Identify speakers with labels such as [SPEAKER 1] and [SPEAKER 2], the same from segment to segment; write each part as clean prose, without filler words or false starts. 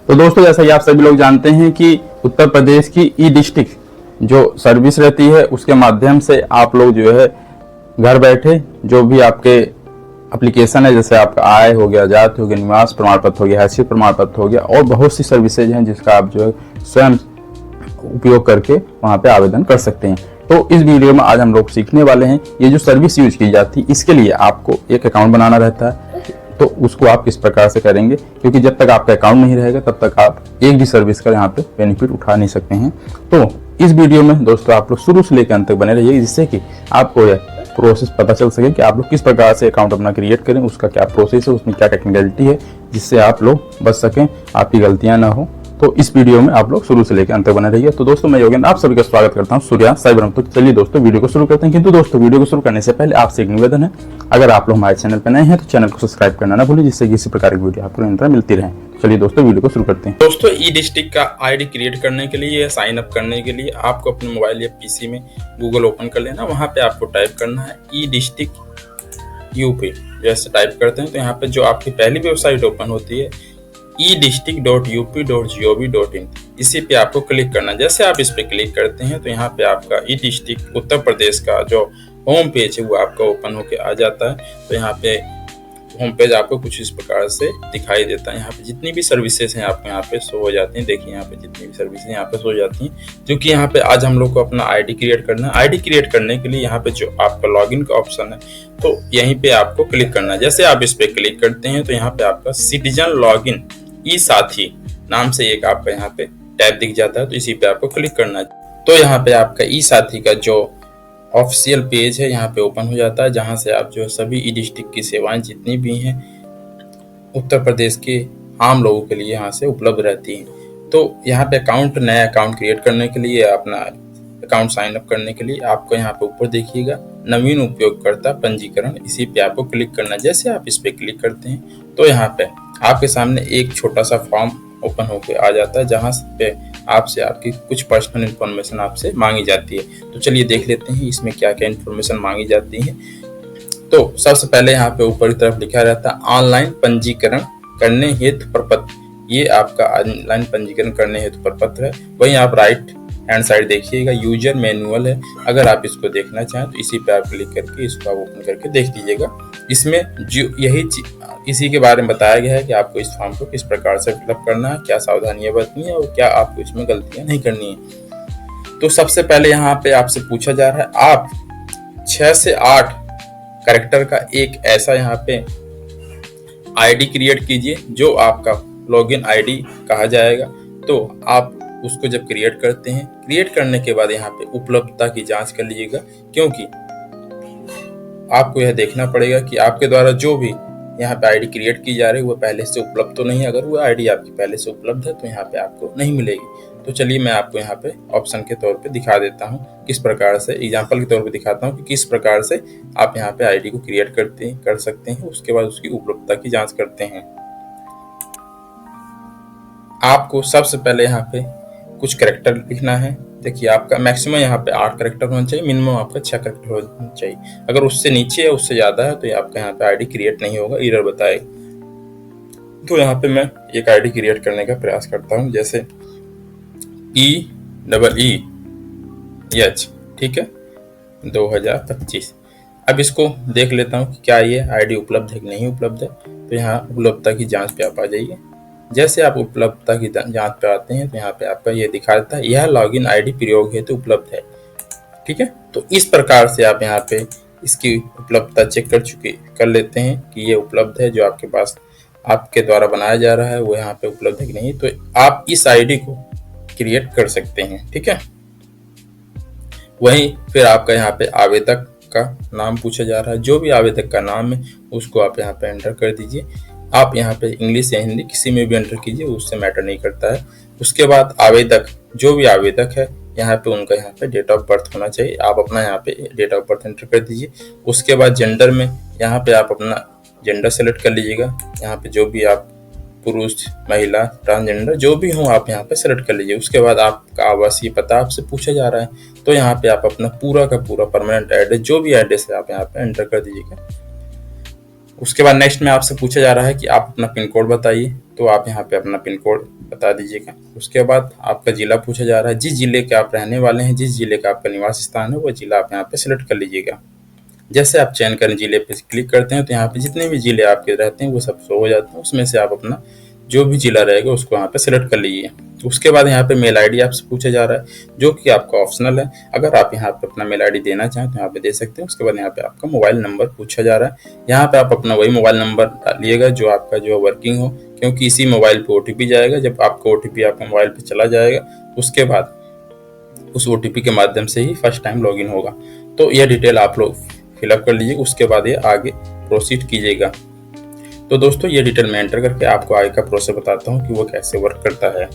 [SPEAKER 1] तो दोस्तों, जैसा कि आप सभी लोग जानते हैं कि उत्तर प्रदेश की ई डिस्ट्रिक्ट जो सर्विस रहती है उसके माध्यम से आप लोग जो है घर बैठे जो भी आपके एप्लीकेशन है, जैसे आपका आय हो गया, जाति हो गया, निवास प्रमाण पत्र हो गया, हैसियत प्रमाण पत्र हो गया और बहुत सी सर्विसेज हैं जिसका आप जो है स्वयं उपयोग करके वहां पे आवेदन कर सकते हैं। तो इस वीडियो में आज हम लोग सीखने वाले हैं ये जो सर्विस यूज की जाती है इसके लिए आपको एक अकाउंट बनाना रहता है। तो उसको आप किस प्रकार से करेंगे, क्योंकि जब तक आपका अकाउंट नहीं रहेगा तब तक आप एक भी सर्विस का यहाँ पे बेनिफिट उठा नहीं सकते हैं। तो इस वीडियो में दोस्तों आप लोग शुरू से लेकर अंत तक बने रहिए, जिससे कि आपको यह प्रोसेस पता चल सके कि आप लोग किस प्रकार से अकाउंट अपना क्रिएट करें, उसका क्या प्रोसेस है, उसमें क्या टेक्निकलिटी है, जिससे आप लोग बच सकें, आपकी गलतियां ना हो। तो इस वीडियो में आप लोग शुरू से लेकर अंत तक बने रहिए। तो दोस्तों, मैं योगेंद्र आप सभी का स्वागत करता हूं सूर्या साइबर। तो चलिए दोस्तों वीडियो को शुरू करते हैं। किंतु दोस्तों, वीडियो को शुरू करने से पहले आपसे एक निवेदन है, अगर आप लोग हमारे चैनल पर नए हैं तो चैनल को सब्सक्राइब करना ना भूलें, जिससे किसी प्रकार की वीडियो आपको निरंतर मिलती रहे। चलिए दोस्तों वीडियो को शुरू करते हैं।
[SPEAKER 2] दोस्तों, ई डिस्ट्रिक्ट का आईडी क्रिएट करने के लिए या साइन अप करने के लिए आपको अपने मोबाइल या पीसी में गूगल ओपन कर लेना। वहां पे आपको टाइप करना है ई डिस्ट्रिक्ट यूपी। जैसे टाइप करते हैं तो यहाँ पे जो आपकी पहली वेबसाइट ओपन होती है edistrict.up.gov.in, इसी पे आपको क्लिक करना। जैसे आप इस पे क्लिक करते हैं तो यहाँ पे आपका ई डिस्ट्रिक्ट उत्तर प्रदेश का जो होम पेज है वो आपका ओपन होके आ जाता है। तो यहाँ पे होम पेज आपको कुछ इस प्रकार से दिखाई देता है। यहाँ पे जितनी भी सर्विसेज हैं आपको यहाँ पे शो हो जाती हैं। देखिए यहाँ पे जितनी भी सर्विसेज यहाँ पे शो हो जाती हैं, क्योंकि यहाँ पे आज हम लोग को अपना आईडी क्रिएट करना है। आईडी क्रिएट करने के लिए यहाँ पे जो आपका लॉगिन का ऑप्शन है तो यहीं पे आपको क्लिक करना है। जैसे आप इस पे क्लिक करते हैं तो यहाँ पे आपका सिटीजन लॉगिन ई साथी नाम से एक आपका यहाँ पे टैब दिख जाता है, तो इसी पे आपको क्लिक करना है। तो यहाँ पे आपका ई साथी का जो ऑफिशियल पेज है यहाँ पे ओपन हो जाता है, जहाँ से आप जो सभी ई डिस्ट्रिक्ट की सेवाएं जितनी भी हैं उत्तर प्रदेश के आम लोगों के लिए यहाँ से उपलब्ध रहती हैं। तो यहाँ पे नया अकाउंट क्रिएट करने के लिए, अपना अकाउंट साइन अप करने के लिए आपको यहाँ पे ऊपर देखिएगा नवीन उपयोगकर्ता पंजीकरण, इसी पे आपको क्लिक करना है। जैसे आप इस पे क्लिक करते हैं तो यहाँ पे आपके सामने एक छोटा सा फॉर्म ओपन होके आ जाता है, जहाँ पे आपसे आपकी कुछ पर्सनल इन्फॉर्मेशन आपसे मांगी जाती है। तो चलिए देख लेते हैं इसमें क्या क्या इन्फॉर्मेशन मांगी जाती है। तो सबसे पहले यहाँ पे ऊपर की तरफ लिखा रहता है ऑनलाइन पंजीकरण करने हेतु प्रपत्र। ये आपका ऑनलाइन पंजीकरण करने हेतु प्रपत्र है। वहीं आप राइट हैंड साइड देखिएगा यूजर मैनुअल है। अगर आप इसको देखना चाहें तो इसी पे आप क्लिक करके इसको आप ओपन करके देख लीजिएगा। इसमें जो इसी के बारे में बताया गया है कि आपको इस फॉर्म को किस प्रकार से फिलअप करना है, क्या सावधानियां बरतनी है और क्या आपको इसमें गलतियां नहीं करनी है। तो सबसे पहले यहाँ पे आपसे पूछा जा रहा है आप 6 से 8 कैरेक्टर का एक ऐसा यहाँ पे आईडी क्रिएट कीजिए जो आपका लॉगिन आईडी कहा जाएगा। तो आप उसको जब क्रिएट करते हैं, क्रिएट करने के बाद यहाँ पे उपलब्धता की जांच कर लीजिएगा, क्योंकि आपको यह देखना पड़ेगा कि आपके द्वारा जो भी यहाँ पे आईडी क्रिएट की जा रही है वो पहले से उपलब्ध तो नहीं है। अगर वो आईडी आपकी पहले से उपलब्ध है तो यहाँ पे आपको नहीं मिलेगी। तो चलिए मैं आपको यहाँ पे ऑप्शन के तौर पे दिखा देता हूँ, किस प्रकार से एग्जांपल के तौर पे दिखाता हूँ कि किस प्रकार से आप यहाँ पे आईडी को क्रिएट कर सकते हैं। उसके बाद उसकी उपलब्धता की जाँच करते हैं। आपको सबसे पहले यहाँ पे कुछ कैरेक्टर लिखना है। देखिए आपका मैक्सिमम यहाँ पे 8 कैरेक्टर होना चाहिए, मिनिमम आपका 6 कैरेक्टर होना चाहिए। अगर उससे नीचे है उससे ज्यादा है तो आपका यहाँ पे आईडी क्रिएट नहीं होगा, एरर बताएगा। तो यहाँ पे मैं एक आईडी क्रिएट करने का प्रयास करता हूँ, जैसे EEEH, ठीक है, 2025। अब इसको देख लेता हूँ कि क्या ये आईडी उपलब्ध है कि नहीं उपलब्ध है। तो यहाँ उपलब्धता की जाँच पे आप आ जाइए। जैसे आप उपलब्धता की जांच पे आते हैं तो यहाँ पे आपका ये दिखा देता है यह लॉगिन आईडी प्रयोग हेतु उपलब्ध है, ठीक है। तो इस प्रकार से आप यहाँ पे इसकी उपलब्धता चेक कर लेते हैं कि ये उपलब्ध है, जो आपके पास आपके द्वारा बनाया जा रहा है वो यहाँ पे उपलब्ध है कि नहीं। तो आप इस आईडी को क्रिएट कर सकते हैं, ठीक है। वहीं फिर आपका यहाँ पे आवेदक का नाम पूछा जा रहा है। जो भी आवेदक का नाम है उसको आप यहाँ पे एंटर कर दीजिए। आप यहाँ पे इंग्लिश या हिंदी किसी में भी एंटर कीजिए, उससे मैटर नहीं करता है। उसके बाद आवेदक, जो भी आवेदक है यहाँ पे उनका यहाँ पे डेट ऑफ बर्थ होना चाहिए। आप अपना यहाँ पे डेट ऑफ बर्थ एंटर कर दीजिए। उसके बाद जेंडर में यहाँ पे आप अपना जेंडर सेलेक्ट कर लीजिएगा। यहाँ पे जो भी आप पुरुष, महिला, ट्रांसजेंडर जो भी हो आप यहाँ पे सेलेक्ट कर लीजिए। उसके बाद आपका आवासीय पता आपसे पूछा जा रहा है, तो यहाँ पे आप अपना पूरा का पूरा परमानेंट एड्रेस, जो भी एड्रेस है आप यहाँ पे एंटर कर दीजिएगा। उसके बाद नेक्स्ट में आपसे पूछा जा रहा है कि आप अपना पिन कोड बताइए, तो आप यहाँ पे अपना पिन कोड बता दीजिएगा। उसके बाद आपका जिला पूछा जा रहा है, जिस जिले के आप रहने वाले हैं, जिस जिले का आपका निवास स्थान है, वो जिला आप यहाँ पे सिलेक्ट कर लीजिएगा। जैसे आप चयन करें जिले पे क्लिक करते हैं तो यहाँ पे जितने भी जिले आपके रहते हैं वो सब शो हो जाते हैं, उसमें से आप अपना जो भी जिला रहेगा उसको यहाँ पे सिलेक्ट कर लीजिए। उसके बाद यहाँ पे मेल आईडी आपसे पूछा जा रहा है, जो कि आपका ऑप्शनल है। अगर आप यहाँ पे अपना मेल आईडी देना चाहें तो यहाँ पे दे सकते हैं। उसके बाद यहाँ पे आपका मोबाइल नंबर पूछा जा रहा है, यहाँ पे आप अपना वही मोबाइल नंबर डालिएगा जो आपका जो वर्किंग हो, क्योंकि इसी मोबाइल पे ओटीपी जाएगा। जब आपका ओटीपी आपका मोबाइल पे चला जाएगा उसके बाद उस ओटीपी के माध्यम से ही फर्स्ट टाइम लॉगिन होगा। तो यह डिटेल आप लोग फिलअप कर लीजिए, उसके बाद ये आगे प्रोसीड कीजिएगा। तो दोस्तों ये डिटेल मैं एंटर करके आपको आगे का प्रोसेस बताता हूँ कि वो कैसे वर्क करता है।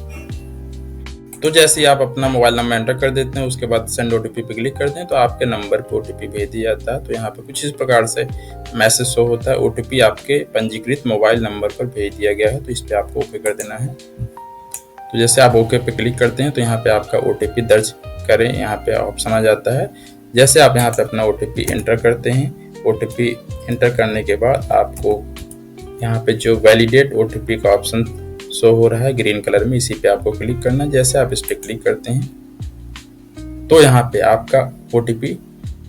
[SPEAKER 2] तो जैसे ही आप अपना मोबाइल नंबर एंटर कर देते हैं, उसके बाद सेंड ओटीपी पे क्लिक करते हैं तो आपके नंबर पे ओटीपी भेज दिया जाता है। तो यहाँ पे कुछ इस प्रकार से मैसेज शो होता है, ओटीपी आपके पंजीकृत मोबाइल नंबर पर भेज दिया गया है। तो इस पर आपको ओके कर देना है। तो जैसे आप ओके पे क्लिक करते हैं तो यहाँ पे आपका ओटीपी दर्ज करें, यहाँ पे ऑप्शन आ जाता है। जैसे आप यहाँ पे अपना ओटीपी एंटर करते हैं, ओटीपी एंटर करने के बाद आपको यहाँ पे जो वैलिडेट ओटीपी का ऑप्शन शो हो रहा है ग्रीन कलर में, इसी पे आपको क्लिक करना है। जैसे आप इस पे क्लिक करते हैं तो यहाँ पे आपका ओटीपी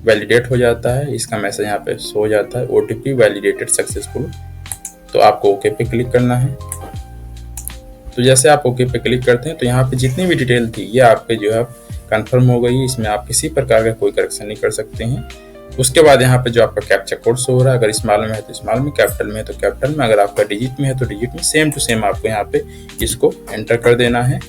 [SPEAKER 2] वैलिडेट हो जाता है, इसका मैसेज यहाँ पे शो हो जाता है, ओटीपी वैलिडेटेड सक्सेसफुल। तो आपको ओके पे क्लिक करना है। तो जैसे आप ओके पे क्लिक करते हैं तो यहाँ पे जितनी भी डिटेल थी ये आपके जो है कंफर्म हो गई, इसमें आप किसी प्रकार का कोई करेक्शन नहीं कर सकते हैं। उसके बाद यहाँ पे जो आपका कैप्चा कोड शो हो रहा है, अगर स्मॉल में है तो स्मॉल में, कैपिटल में है तो कैपिटल में, अगर आपका डिजिट में है तो डिजिट में, सेम टू सेम आपको यहाँ पे इसको एंटर कर देना है।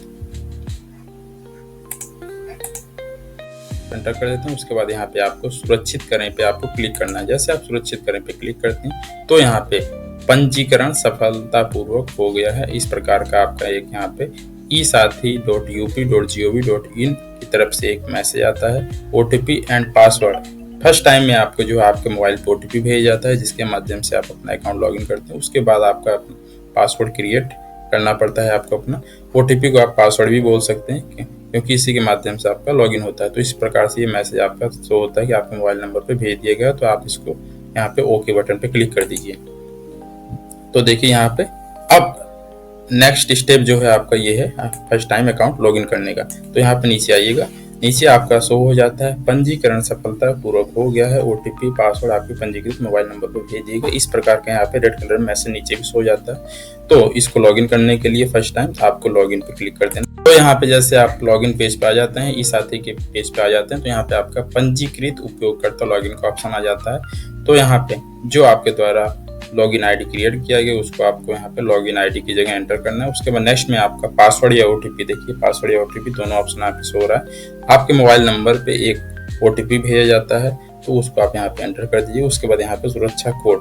[SPEAKER 2] एंटर कर देते हैं। उसके बाद यहाँ पे आपको सुरक्षित करें पे आपको क्लिक करना है। जैसे आप सुरक्षित करें पे क्लिक करते हैं तो यहाँ पे पंजीकरण सफलतापूर्वक हो गया है, इस प्रकार का आपका एक यहाँ पे eSathi.up.gov.in की तरफ से एक मैसेज आता है। OTP and password first time में आपको जो आपके मोबाइल पे ओटीपी भेजा जाता है, जिसके माध्यम से आप अपना अकाउंट लॉगिन करते हैं। उसके बाद आपका पासवर्ड क्रिएट करना पड़ता है आपको अपना। ओटीपी को आप पासवर्ड भी बोल सकते हैं क्योंकि इसी के माध्यम से आपका लॉगिन होता है। तो इस प्रकार से ये मैसेज आपका शो होता है कि आपके मोबाइल नंबर पे भेज दिया गया। तो आप इसको यहाँ पे ओके बटन पे क्लिक कर दीजिए। तो देखिए यहाँ पे अब नेक्स्ट स्टेप जो है आपका ये है फर्स्ट टाइम अकाउंट लॉगिन करने का। तो यहाँ पे नीचे आइएगा, नीचे आपका शो हो जाता है पंजीकरण सफलतापूर्वक हो गया है, ओटीपी पासवर्ड आपके पंजीकृत मोबाइल नंबर पर भेज दिएगा। इस प्रकार का यहाँ पे रेड कलर में मैसेज नीचे भी शो जाता है। तो इसको लॉगिन करने के लिए फर्स्ट टाइम आपको लॉगिन पे क्लिक कर देना। तो यहाँ पे जैसे आप लॉगिन पेज पे आ जाते हैं, eSathi के पेज पे आ जाते हैं, तो यहाँ पे आपका पंजीकृत उपयोगकर्ता लॉगिन का ऑप्शन आ जाता है। तो यहाँ पे जो आपके द्वारा लॉगिन आईडी क्रिएट किया गया उसको आपको यहाँ पे लॉगिन आईडी की जगह एंटर करना है। उसके बाद नेक्स्ट में आपका पासवर्ड या ओटीपी, देखिए पासवर्ड या ओटीपी दोनों ऑप्शन आपके शो हो रहा है। आपके मोबाइल नंबर पे एक ओटीपी भेजा जाता है तो उसको आप यहाँ पे एंटर कर दीजिए। उसके बाद यहाँ पे सुरक्षा कोड,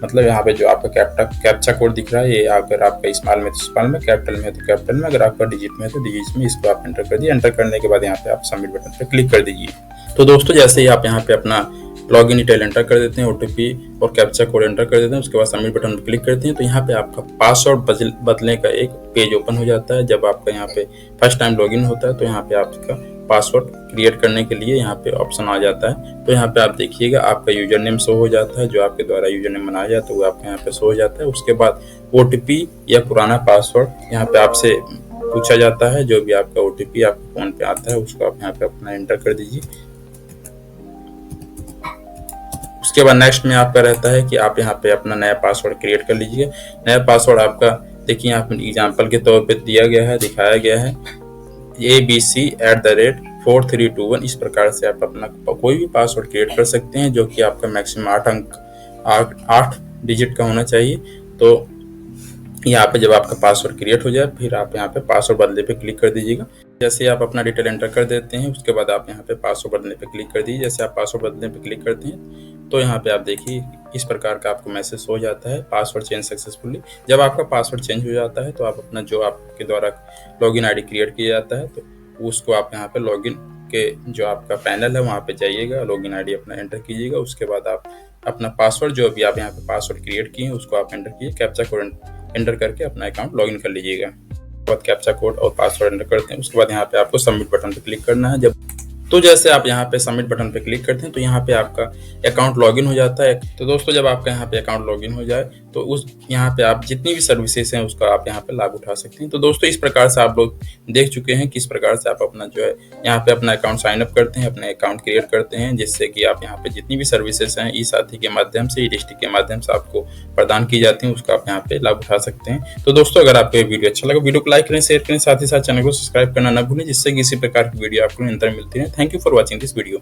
[SPEAKER 2] मतलब यहाँ पे जो आपका कैप्चा कोड दिख रहा है, ये अगर आपका स्मॉल में तो स्मॉल में, कैपिटल में तो कैपिटल में, अगर आपका डिजिट में है तो डिजिट में, इसको आप एंटर कर दीजिए। एंटर करने के बाद यहाँ पे आप सबमिट बटन पे क्लिक कर दीजिए। तो दोस्तों जैसे ही आप यहाँ पे अपना लॉगिन डिटेल एंटर कर देते हैं, ओटीपी और कैप्चा कोड एंटर कर देते हैं, उसके बाद सबमिट बटन पर क्लिक करते हैं तो यहाँ पे आपका पासवर्ड बदलने का एक पेज ओपन हो जाता है। जब आपका यहाँ पे फर्स्ट टाइम लॉगिन होता है तो यहाँ पे आपका पासवर्ड क्रिएट करने के लिए यहाँ पे ऑप्शन आ जाता है। तो यहाँ पे आप देखिएगा आपका यूजर नेम शो हो जाता है, जो आपके द्वारा यूजर नेम बनाया जाता है वो आपके यहाँ पे शो हो जाता है। उसके बाद ओटीपी या पुराना पासवर्ड यहाँ पे आपसे पूछा जाता है, जो भी आपका ओटीपी आपके फोन पे आता है उसको आप यहाँ पे अपना एंटर कर दीजिए। उसके बाद नेक्स्ट में आपका रहता है कि आप यहाँ पे अपना नया पासवर्ड क्रिएट कर लीजिए। नया पासवर्ड आपका देखिए यहाँ पे एग्जाम्पल के तौर पे दिया गया है, दिखाया गया है abc@4321। इस प्रकार से आप अपना कोई भी पासवर्ड क्रिएट कर सकते हैं, जो कि आपका मैक्सिमम 8 डिजिट का होना चाहिए। तो यहाँ पे जब आपका पासवर्ड क्रिएट हो जाए फिर आप यहाँ पे पासवर्ड बदले पे क्लिक कर दीजिएगा। जैसे आप अपना डिटेल एंटर कर देते हैं उसके बाद आप यहाँ पे पासवर्ड बदलने पे क्लिक कर दीजिए। जैसे आप पासवर्ड बदलने पे क्लिक करते हैं तो यहाँ पे आप देखिए इस प्रकार का आपको मैसेज हो जाता है, पासवर्ड चेंज सक्सेसफुली। जब आपका पासवर्ड चेंज हो जाता है तो आप अपना जो आपके द्वारा लॉगिन आईडी क्रिएट किया जाता है तो उसको आप यहाँ पे लॉगिन के जो आपका पैनल है वहाँ पे जाइएगा, लॉगिन आईडी अपना एंटर कीजिएगा। उसके बाद आप अपना पासवर्ड जो भी आप यहाँ पे पासवर्ड क्रिएट किए हैं उसको आप एंटर कीजिए, कैप्चा कोड एंटर करके अपना अकाउंट लॉगिन कर लीजिएगा। उसके बाद कैप्चा कोड और पासवर्ड एंटर करते हैं, उसके बाद यहाँ पे आपको सबमिट बटन पे क्लिक करना है। तो जैसे आप यहाँ पे सबमिट बटन पे क्लिक करते हैं तो यहाँ पे आपका अकाउंट लॉगिन हो जाता है। तो दोस्तों जब आपका यहाँ पे अकाउंट लॉगिन हो जाए तो उस यहाँ पे आप जितनी भी सर्विसेज हैं उसका आप यहाँ पे लाभ उठा सकते हैं। तो दोस्तों इस प्रकार से आप लोग देख चुके हैं किस प्रकार से आप अपना जो है यहाँ पे अपना अकाउंट साइन अप करते हैं, अपने अकाउंट क्रिएट करते हैं, जिससे कि आप यहाँ पे जितनी भी सर्विसेज हैं ई साथी के माध्यम से, ई डिस्ट्रिक्ट के माध्यम से आपको प्रदान की जाती हैं, उसका आप यहाँ पे लाभ उठा सकते हैं। तो दोस्तों अगर आपको ये वीडियो अच्छा लगा, वीडियो को लाइक करें, शेयर करें, साथ ही साथ चैनल को सब्सक्राइब करना न भूलें, जिससे किसी प्रकार की वीडियो आपको निरंतर मिलती है। Thank you for watching this video.